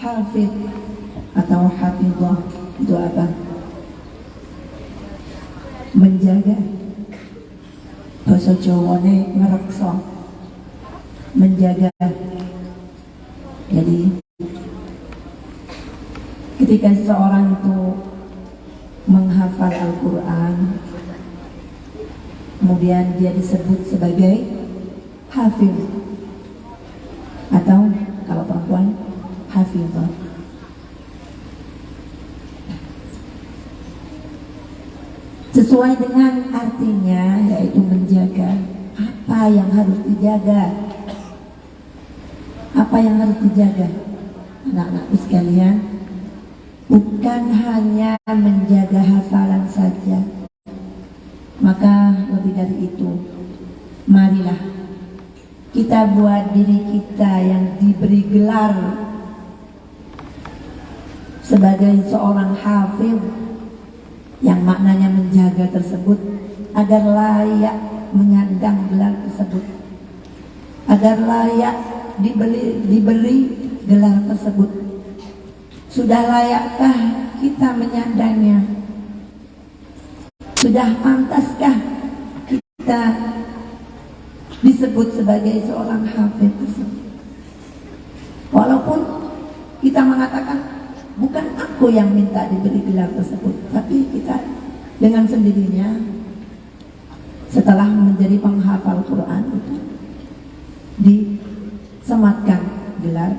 hafid atau hafidhah itu apa? Menjaga. Bahasa Jawane ngerekso, menjaga. Jadi ketika seseorang itu menghafal Al-Quran, kemudian dia disebut sebagai hafiz, atau kalau perempuan hafizah. Sesuai dengan artinya, yaitu menjaga. Apa yang harus dijaga? Apa yang harus dijaga? Anak-anakku sekalian, bukan hanya menjaga hafalan saja. Maka lebih dari itu, marilah kita buat diri kita yang diberi gelar sebagai seorang hafiz, yang maknanya menjaga tersebut, agar layak menyandang gelar tersebut, agar layak diberi gelar tersebut. Sudah layakkah kita menyandangnya? Sudah pantaskah kita disebut sebagai seorang hafiz tersebut? Walaupun kita mengatakan bukan aku yang minta diberi gelar tersebut, tapi kita dengan sendirinya setelah menjadi penghafal Quran itu disematkan gelar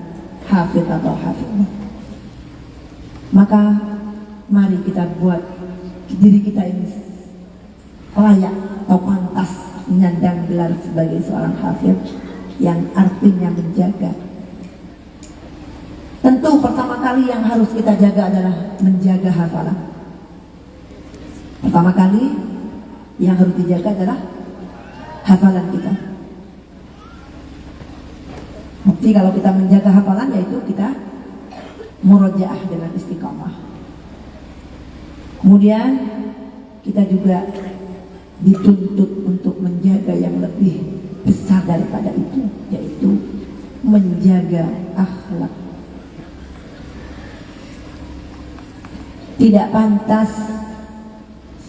hafiz atau hafizah. Maka mari kita buat diri kita ini layak atau pantas menyandang gelar sebagai seorang hafiz, yang artinya menjaga. Tentu pertama kali yang harus kita jaga adalah menjaga hafalan. Pertama kali yang harus dijaga adalah hafalan kita. Bukti kalau kita menjaga hafalan yaitu kita murojaah dengan istiqamah. Kemudian kita juga dituntut untuk menjaga yang lebih besar daripada itu, yaitu menjaga akhlak. Tidak pantas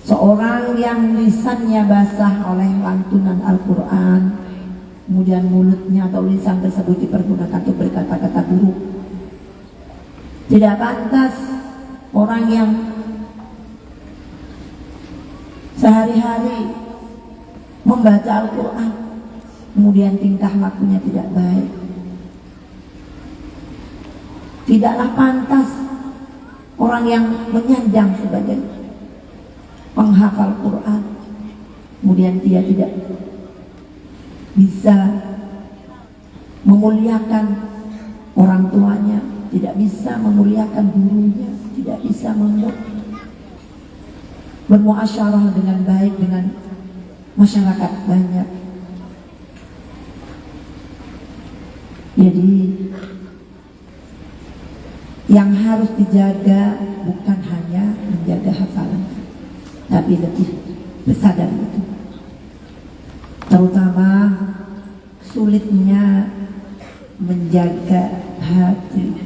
seorang yang lisannya basah oleh lantunan Al-Quran, kemudian mulutnya atau lisan tersebut dipergunakan untuk berkata-kata buruk. Tidak pantas orang yang sehari-hari membaca Al-Quran, kemudian tingkah lakunya tidak baik. Tidaklah pantas orang yang menyandang sebagai penghafal Quran, kemudian dia tidak bisa memuliakan orang tuanya, tidak bisa memuliakan gurunya, tidak bisa bermuasyarah dengan baik dengan masyarakat banyak. Jadi yang harus dijaga bukan hanya menjaga hafalan, tapi lebih besar dari itu. Terutama sulitnya menjaga hati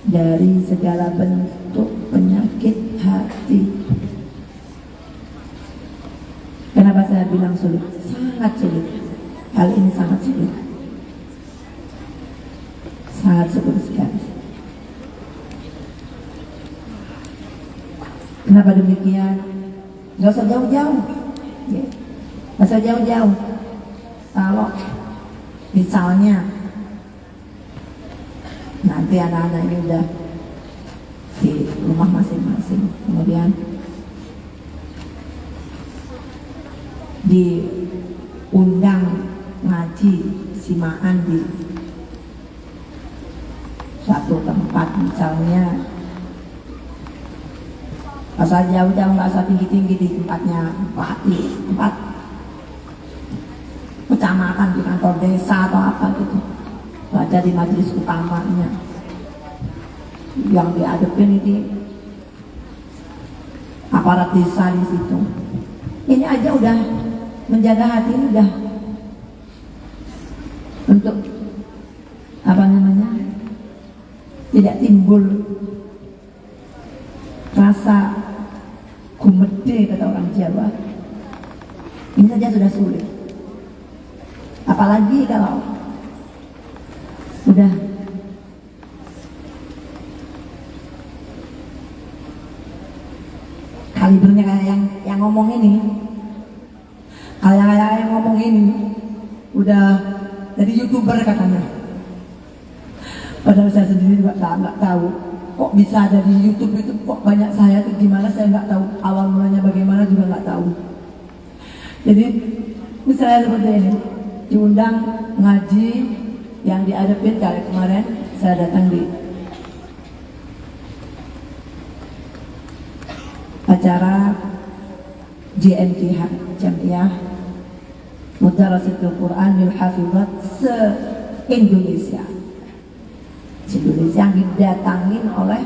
dari segala bentuk penyakit hati. Kenapa saya bilang sulit? Sangat sulit. Hal ini sangat sulit. Sangat sulit sekali. Kenapa demikian? Gak usah jauh-jauh, ya. Gak usah jauh-jauh. Kalau misalnya nanti anak-anak ini udah di rumah masing-masing, kemudian diundang ngaji simaan di suatu tempat, misalnya asal jauh-jauh, nggak usah tinggi-tinggi, di tempatnya tempat kecamatan, di kantor desa atau apa gitu, baca di majelis utamanya, yang dihadapin ini aparat desa di situ. Ini aja udah menjaga hati, udah untuk apa namanya, tidak timbul rasa gumede kata orang Jawa, ini saja sudah sulit. Apalagi kalau udah kalibernya kayak yang ngomong ini, kayak yang ngomong ini udah jadi YouTuber katanya. Padahal saya sendiri nggak tahu kok bisa ada di YouTube itu, kok banyak saya tuh gimana saya nggak tahu, awal mulanya bagaimana juga nggak tahu. Jadi misalnya seperti ini, diundang ngaji yang diadepin kayak kemarin saya datang di acara JMTH, Jamiah Mudarasatul Quran lil Hafizat se-Indonesia. Indonesia yang didatangin oleh,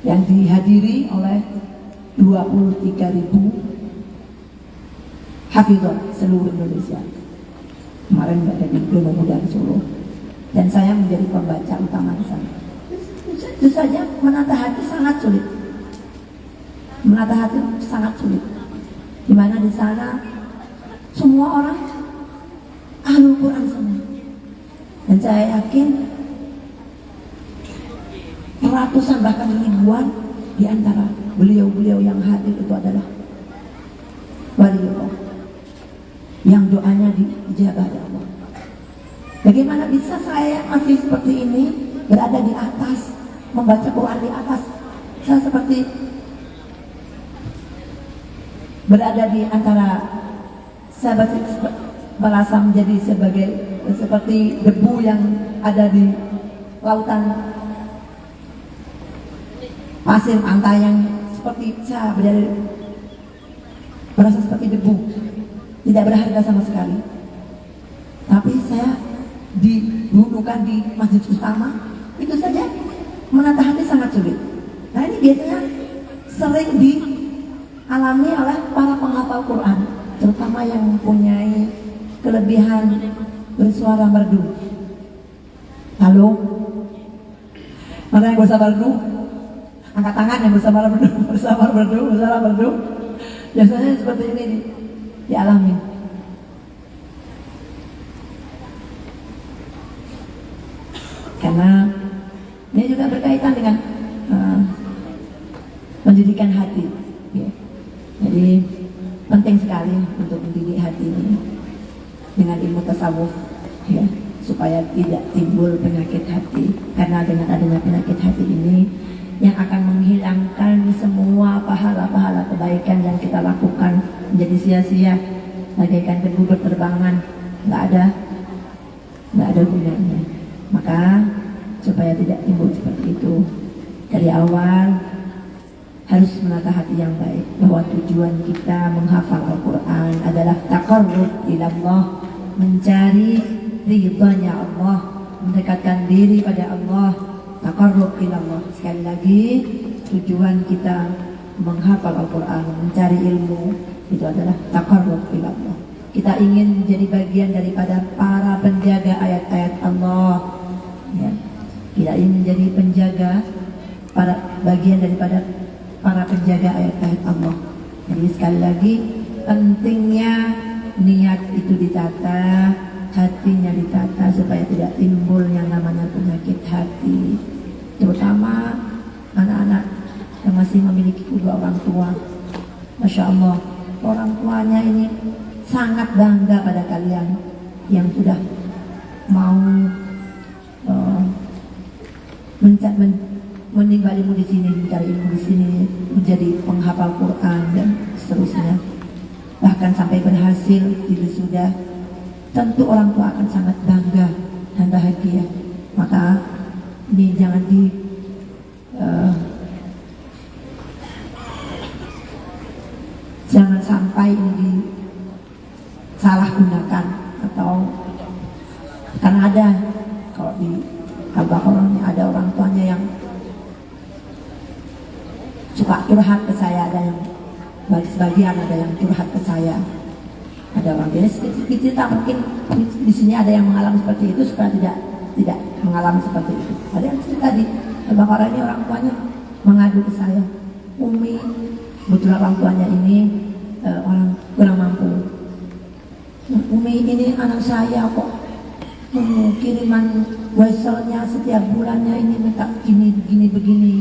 yang dihadiri oleh 23.000 hafizat seluruh Indonesia. Kemarin ada di Gunung Muda Solo dan saya menjadi pembaca utama di sana. Itu saja menata hati sangat sulit. Menata hati sangat sulit. Dimana di sana semua orang ahlul Quran semua. Dan saya yakin ratusan bahkan ribuan di antara beliau-beliau yang hadir itu adalah waliullah yang doanya dijabah oleh Allah. Bagaimana bisa saya masih seperti ini berada di atas, membaca Quran di atas? Saya seperti berada di antara, saya merasa menjadi seperti debu yang ada di lautan pasir pantai, yang seperti saya berasa seperti debu, tidak berharga sama sekali. Tapi saya didudukan di masjid utama, itu saja menata hati sangat sulit. Nah ini biasanya sering dialami oleh para penghafal Quran, terutama yang mempunyai kelebihan bersuara merdu. Halo, mana yang bersuara merdu? Angkat tangan yang bersama merdu. Biasanya seperti ini dialami. Karena ini juga berkaitan dengan pendidikan hati. Ya. Jadi penting sekali untuk mendidik hati ini dengan ilmu tasawuf, ya, supaya tidak timbul penyakit hati. Karena dengan adanya penyakit hati ini yang akan menghilangkan semua pahala-pahala kebaikan yang kita lakukan menjadi sia-sia, bagaikan debu berterbangan, nggak ada gunanya. Maka supaya tidak timbul seperti itu, dari awal harus menata hati yang baik, bahwa tujuan kita menghafal Al-Quran adalah taqarrub ila Allah, mencari ridhanya Allah, mendekatkan diri pada Allah. Taqarrub ila Allah. Sekali lagi, tujuan kita menghafal Al-Quran, mencari ilmu, itu adalah taqarrub ila Allah. Kita ingin menjadi bagian daripada para penjaga ayat-ayat Allah, ya. Kita ingin menjadi penjaga, bagian daripada para penjaga ayat-ayat Allah. Jadi sekali lagi, pentingnya niat itu ditata, hatinya ditata, supaya tidak timbul yang namanya penyakit hati. Terutama anak-anak yang masih memiliki kedua orang tua. Masya Allah, orang tuanya ini sangat bangga pada kalian yang sudah mau menimba ilmu di sini, mencari ilmu di sini, menjadi penghafal Quran dan seterusnya. Bahkan sampai berhasil di wisuda, tentu orang tua akan sangat bangga dan bahagia. Maka ini jangan jangan sampai ini disalahgunakan, atau karena ada kalau di Al-Baqarah ini ada orang tuanya yang suka curhat ke saya, ada yang sebagian ada yang curhat ke saya. Ada orang biasa kita mungkin di sini ada yang mengalami seperti itu, supaya tidak tidak mengalami seperti itu. Ada yang tadi Al-Baqarah ini orang tuanya mengadu ke saya, Umi, betul orang tuanya ini orang kurang mampu. Umi, ini anak saya kok kiriman weselnya setiap bulannya ini minta begini,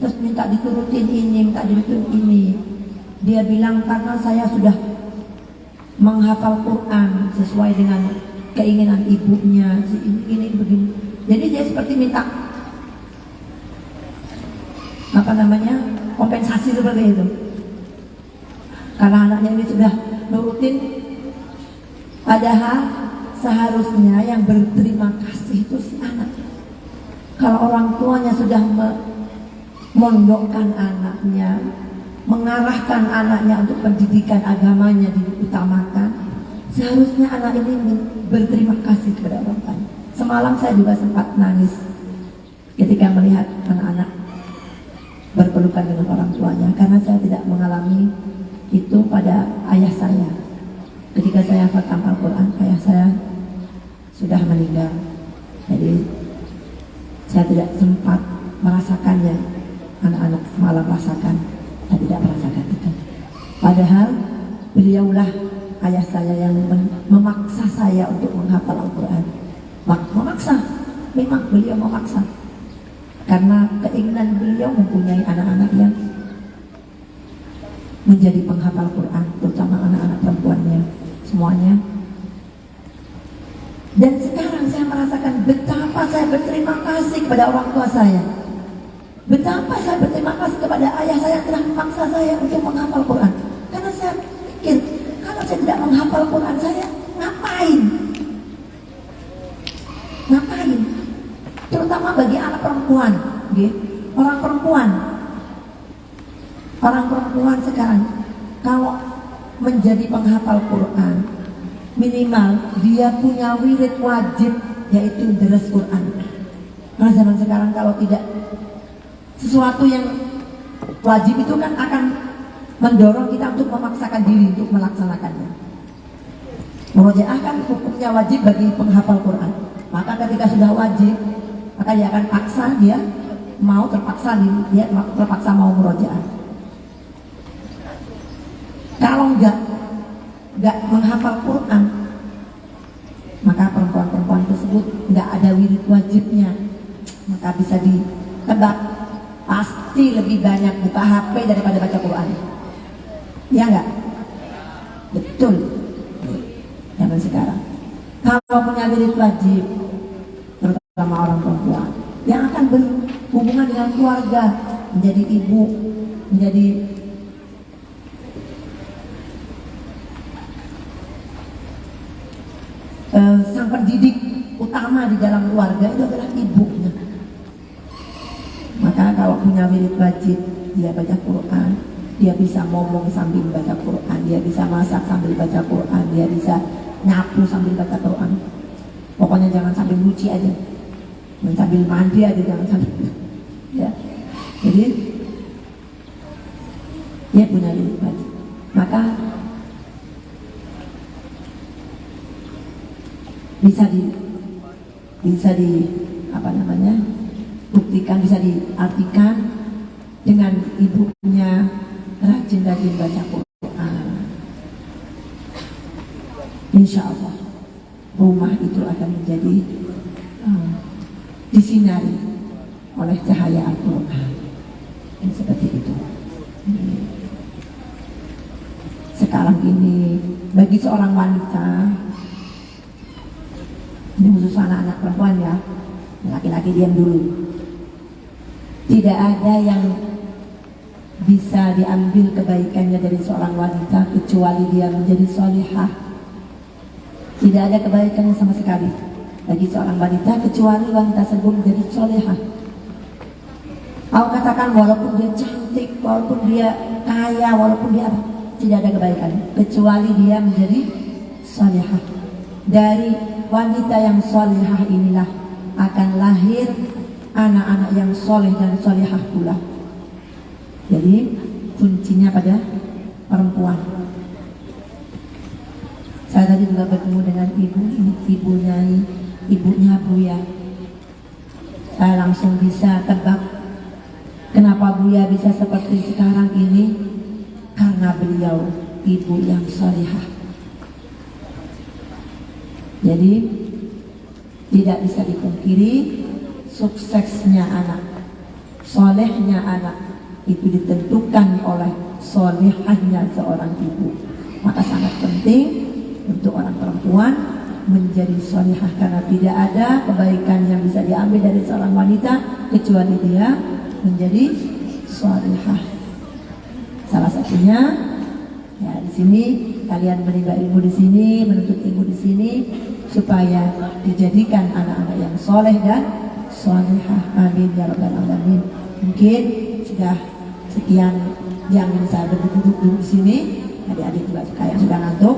terus minta diturutin ini, minta diturutin ini. Dia bilang karena saya sudah menghafal Quran sesuai dengan keinginan ibunya, ini begini. Jadi dia seperti minta kompensasi seperti itu. Karena anaknya ini sudah nurutin, padahal seharusnya yang berterima kasih itu si anak. Kalau orang tuanya sudah memondokkan anaknya, mengarahkan anaknya untuk pendidikan agamanya diutamakan, seharusnya anak ini berterima kasih kepada orang tua. Semalam saya juga sempat nangis ketika melihat anak-anak berpelukan dengan orang tuanya, karena saya tidak mengalami itu pada ayah saya. Ketika saya khatam Al-Quran, ayah saya sudah meninggal. Jadi saya tidak sempat merasakannya. Anak-anak semalam rasakan, saya tidak merasakan itu. Padahal beliaulah ayah saya yang memaksa saya untuk menghafal Al-Quran. Memaksa, memang beliau memaksa. Karena keinginan beliau mempunyai anak-anak yang menjadi penghafal Quran, terutama anak-anak perempuannya semuanya. Dan sekarang saya merasakan betapa saya berterima kasih kepada orang tua saya, betapa saya berterima kasih kepada ayah saya yang telah memaksa saya untuk menghafal Quran. Karena saya pikir kalau saya tidak menghafal Quran, saya ngapain? Terutama bagi anak perempuan, orang perempuan sekarang kalau menjadi penghafal Quran, minimal dia punya wirid wajib, yaitu deres Quran. Karena zaman sekarang kalau tidak sesuatu yang wajib itu kan akan mendorong kita untuk memaksakan diri untuk melaksanakannya. Murojaah kan hukumnya wajib bagi penghafal Quran. Maka ketika sudah wajib, maka dia akan paksa, dia terpaksa mau murojaah. Kalau enggak menghafal Quran, maka perempuan-perempuan tersebut enggak ada wirid wajibnya, maka bisa ditebak pasti lebih banyak buka HP daripada baca Quran. Ya enggak? Betul. Zaman sekarang kalau punya wirid wajib, terutama orang perempuan yang akan berhubungan dengan keluarga, menjadi ibu, menjadi sang pendidik utama di dalam keluarga, itu adalah ibunya. Maka kalau punya wirid wajib, dia baca Quran, dia bisa ngomong sambil baca Quran, dia bisa masak sambil baca Quran, dia bisa nyapu sambil baca Quran. Pokoknya jangan sambil nyuci aja, sambil mandi aja, jangan sambil ya. Jadi dia punya wirid wajib. Maka bisa di buktikan, bisa diartikan dengan ibunya rajin-rajin baca Quran. Insya Allah rumah itu akan menjadi disinari oleh cahaya Al-Quran. Yang seperti itu. Sekarang ini bagi seorang wanita, ini khusus anak-anak perempuan ya, laki-laki diam dulu. Tidak ada yang bisa diambil kebaikannya dari seorang wanita kecuali dia menjadi solihah. Tidak ada kebaikannya sama sekali bagi seorang wanita kecuali wanita tersebut menjadi solihah. Aku katakan walaupun dia cantik, walaupun dia kaya, walaupun dia tidak ada kebaikan kecuali dia menjadi solihah. Dari wanita yang solihah inilah akan lahir anak-anak yang soleh dan solihah pula. Jadi kuncinya pada perempuan. Saya tadi juga bertemu dengan ibu, ini ibunya Buya. Saya langsung bisa tebak kenapa Buya bisa seperti sekarang ini, karena beliau ibu yang salihah. Jadi tidak bisa dipungkiri suksesnya anak, solehnya anak itu ditentukan oleh solehahnya seorang ibu. Maka sangat penting untuk orang perempuan menjadi solehah, karena tidak ada kebaikan yang bisa diambil dari seorang wanita kecuali dia menjadi solehah. Salah satunya ya di sini kalian menimba ilmu di sini, menuntut ilmu di sini, supaya dijadikan anak-anak yang soleh dan solehah. Amin ya rabbal alamin. Mungkin sudah sekian yang saya duduk di sini. Adik-adik juga yang sudah ngantuk.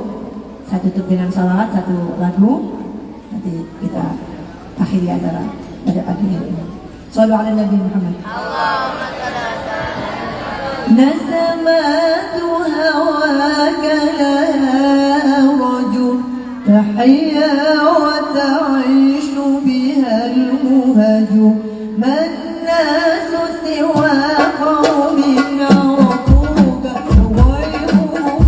Saya tutup dengan salawat satu lagu. Nanti kita akhiri acara pada pagi ini. Shallu ala Nabi Muhammad. نسمات هواك لها رجل تحيا وتعيش بها المهج ما الناس سوى قوم عرفوك وغيرهم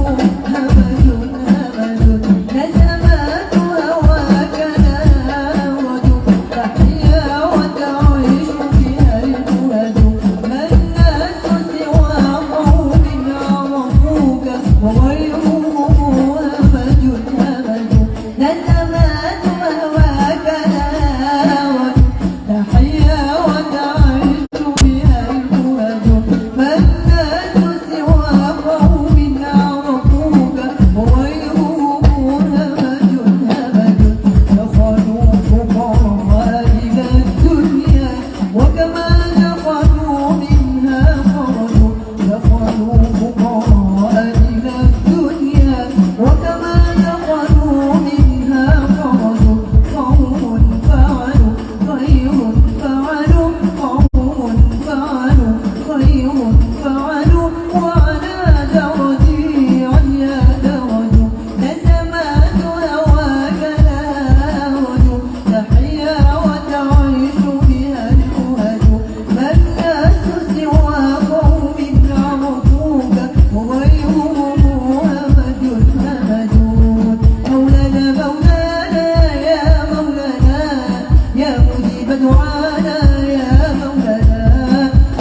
همج همج نسمات هواك لها رجل تحيا وتعيش بها المهج ما الناس سوى قوم عرفوك وغيرهم همج همج نسمات هواك لها رجل تحيا وتعيش بها المهج ما الناس سوى قوم عرفوك وغيرهم همج همج دخلوا فقراء إلى الدنيا وكما دخلوا منها خرجوا دخلوا فقراء إلى الدنيا وكما دخلوا منها خرجوا قوم فعلوا خير فعلوا قوم فعلوا خير فعلوا وعلى درجي عليا درجوا نسمات هواك لها رجل تحيا وتعيش بها المهج ما الناس سوى قوم عرفوك وغيرهم همج همجون مولانا مولانا يا مولانا يا مجيب دعانا يا مولانا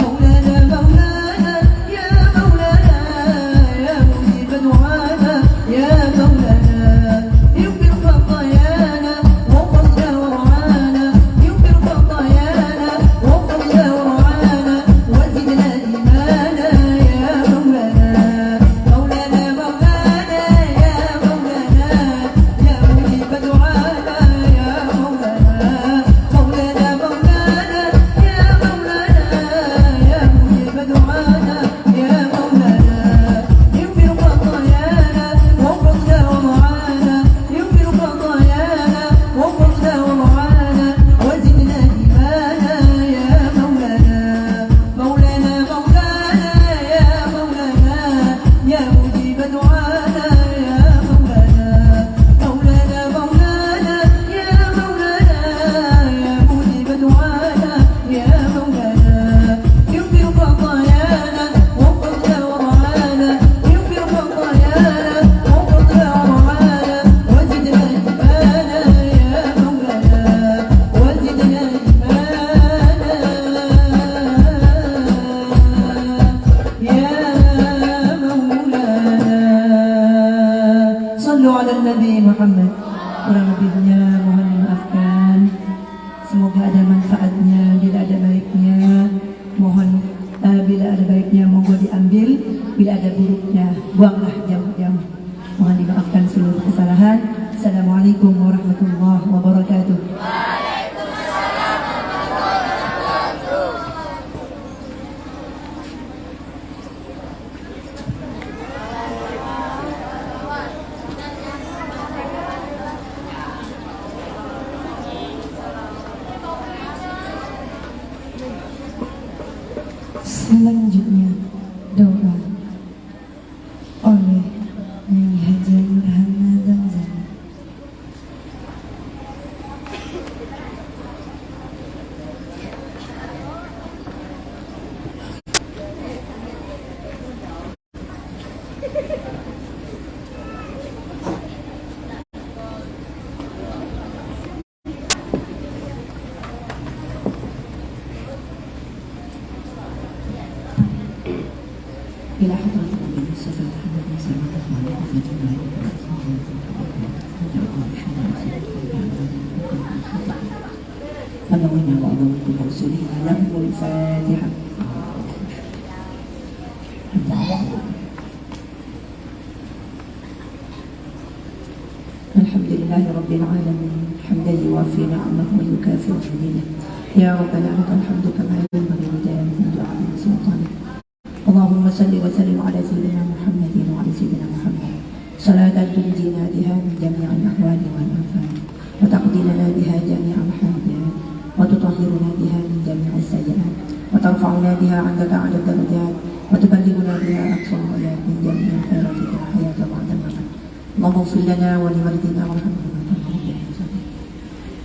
مولانا مولانا يا مولانا يا مجيب دعانا يا مولانا يغفر خطايانا وفضل ورعانا يغفر خطايانا وفضل ورعانا وزدنا إيمانا يا مولانا مولانا مولانا يا مولانا يا مجيب دعانا يا مولانا مولانا مولانا يا مولانا يا مجيب دعانا يا مولانا يغفر خطايانا وفضل ورعانا يغفر خطايانا وفضل ورعانا وزدنا إيمانا يا مولانا مولانا مولانا يا مولانا يا مجيب دعانا يا مولانا مولانا مولانا يا مولانا يا مجيب دعانا يا مولانا يغفر خطايانا وفضل ورعانا يغفر خطايانا وفضل ورعانا وزدنا إيمانا يا مولانا وزدنا إيمانا يا مولانا. صلوا على النبي محمد. Kurang lebihnya mohon dimaafkan. Semoga ada manfaatnya. Bila ada baiknya mohon, bila ada baiknya monggo diambil, bila ada buruknya buanglah jauh-jauh. Mohon dimaafkan seluruh kesalahan. Assalamualaikum warahmatullahi wabarakatuh. Selanjutnya doa oleh Nyai Hajar Nurhana Zamzam. إلى حضرة النبي المصطفى محمد صلى الله عليه وسلم اللهم وعظمكم ورسوله لهم الفاتحة. الحمد لله رب العالمين حمدا يوافي نعمه ويكافئ مزيده. يا ربنا لك الحمد كما ينبغي لجلال وجهك وسلطانك. اللهم صل وسلم على سيدنا محمد وعلى سيدنا محمد صلاة تنجينا بها من جميع الأحوال والآفات وتقضي لنا بها جميع الحاجات وتطهرنا بها من جميع السيئات وترفعنا بها عندك على الدرجات وتبلغنا بها أقصى الغايات من جميع الخيرات في الحياة بعد الممات. اللهم اغفر لنا ولوالدينا وارحمنا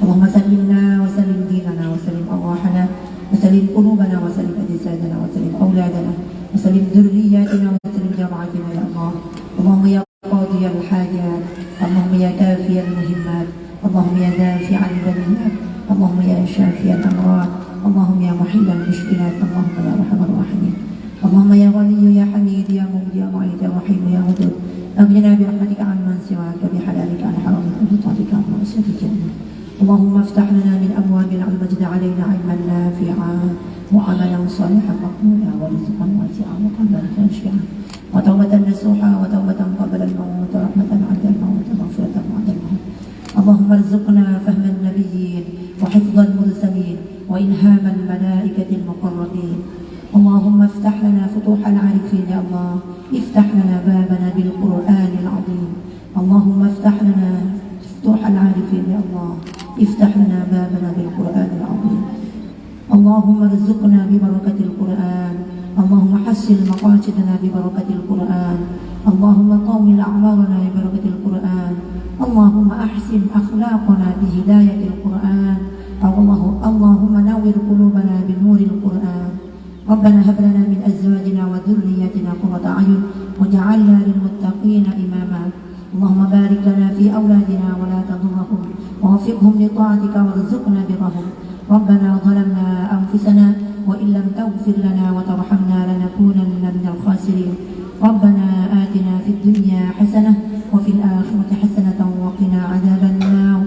اللهم سلمنا وسلم ديننا وسلم أرواحنا وسلم قلوبنا وسلم أجسادنا وسلم أولادنا وسلم ذرياتنا وسلم جماعتنا يا الله. اللهم يا قاضي الحاجات، اللهم يا كافي المهمات، اللهم يا دافع البليات، اللهم يا شافي الأمراض، اللهم يا محل المشكلات، اللهم يا أرحم الراحمين. اللهم يا غني يا حميد يا مبدي يا معيد يا رحيم يا ودود أغننا برحمتك عن من سواك وبحلالك عن حرامك وبطاعتك عن معصيتك. اللهم افتح لنا من أبواب المجد علينا علما نافعا وعملا صالحا مقبولا ورزقا واسعا وقلبا خاشعا وتوبة نصوحا وتوبة قبل الموت ورحمة عند الموت ومغفرة بعد الموت. اللهم ارزقنا فهم النبيين وحفظ المرسلين وإلهام الملائكة المقربين. اللهم افتح لنا فتوح العارفين يا الله. افتح لنا بابنا بالقرآن العظيم. اللهم افتح لنا فتوح العارفين يا الله. افتح لنا بابنا بالقرآن العظيم. اللهم ارزقنا ببركة القرآن. اللهم حسن مقاصدنا ببركة القرآن. اللهم طول أعمارنا ببركة القرآن. اللهم أحسن أخلاقنا بهداية القرآن. اللهم نور قلوبنا بنور القرآن. ربنا هب لنا من أزواجنا وذرياتنا قرة أعين واجعلنا للمتقين إماما. اللهم بارك لنا في أولادنا ولا تضرهم ووفقهم لطاعتك وارزقنا برهم. ربنا ظلمنا أنفسنا وإن لم تغفر لنا وترحمنا لنكونن من الخاسرين. ربنا آتنا في الدنيا حسنة وفي الآخرة حسنة وقنا عذاب النار.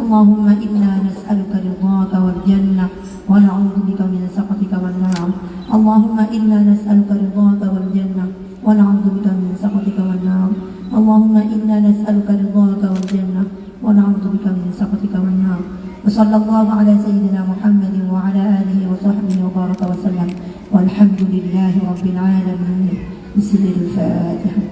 اللهم إنا نسألك رضاك والجنة ونعوذ بك من سخطك والنار. اللهم إنا نسألك رضاك والجنة ونعوذ بك من سخطك والنار. اللهم إنا نسألك رضاك والجنة ونعوذ بك من سخطك والنار. وصلى الله على سيدنا محمد وعلى آله وصحبه وبارك وسلم والحمد لله رب العالمين. بسم الفاتحة.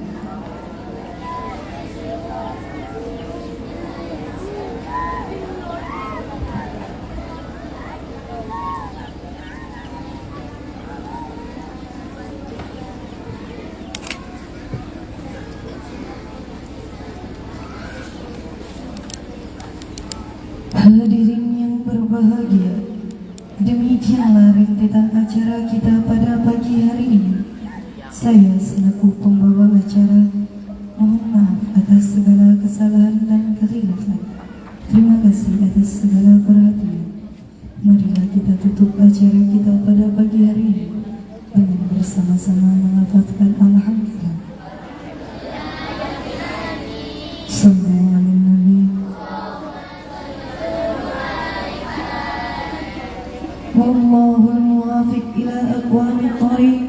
Hadirin yang berbahagia, demikianlah rentetan acara kita pada pagi hari ini. Saya selaku pembawa acara mohon maaf atas segala kesalahan dan kekhilafan. Terima kasih atas segala perhatian. Marilah kita tutup acara kita pada pagi hari ini dengan bersama-sama melafazkan alhamdulillah. Sallallahu alaihi Nabi. Wallahul muwafiq ila aqwamit thariq.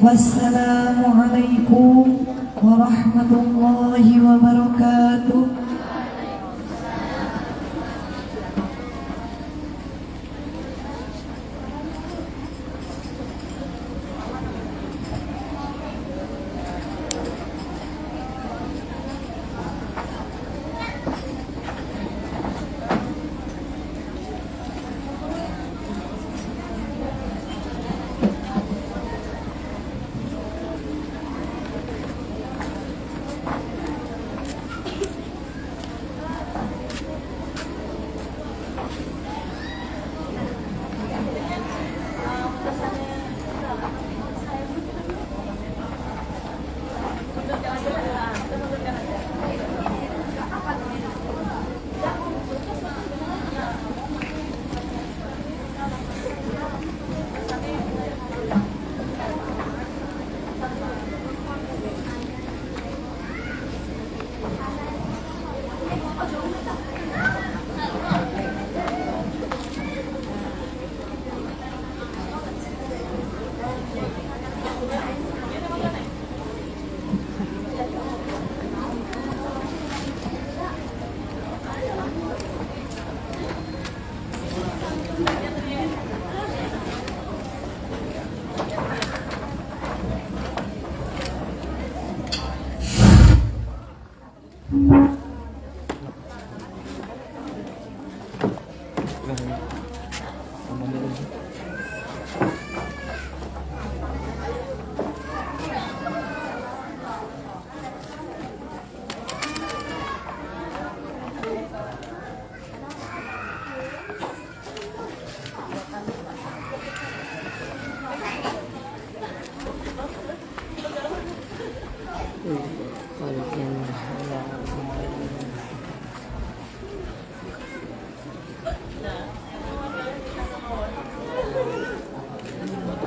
Wassalamu alaikum warahmatullahi wabarakatuh.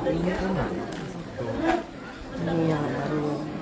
Ini enak. Ini yang baru.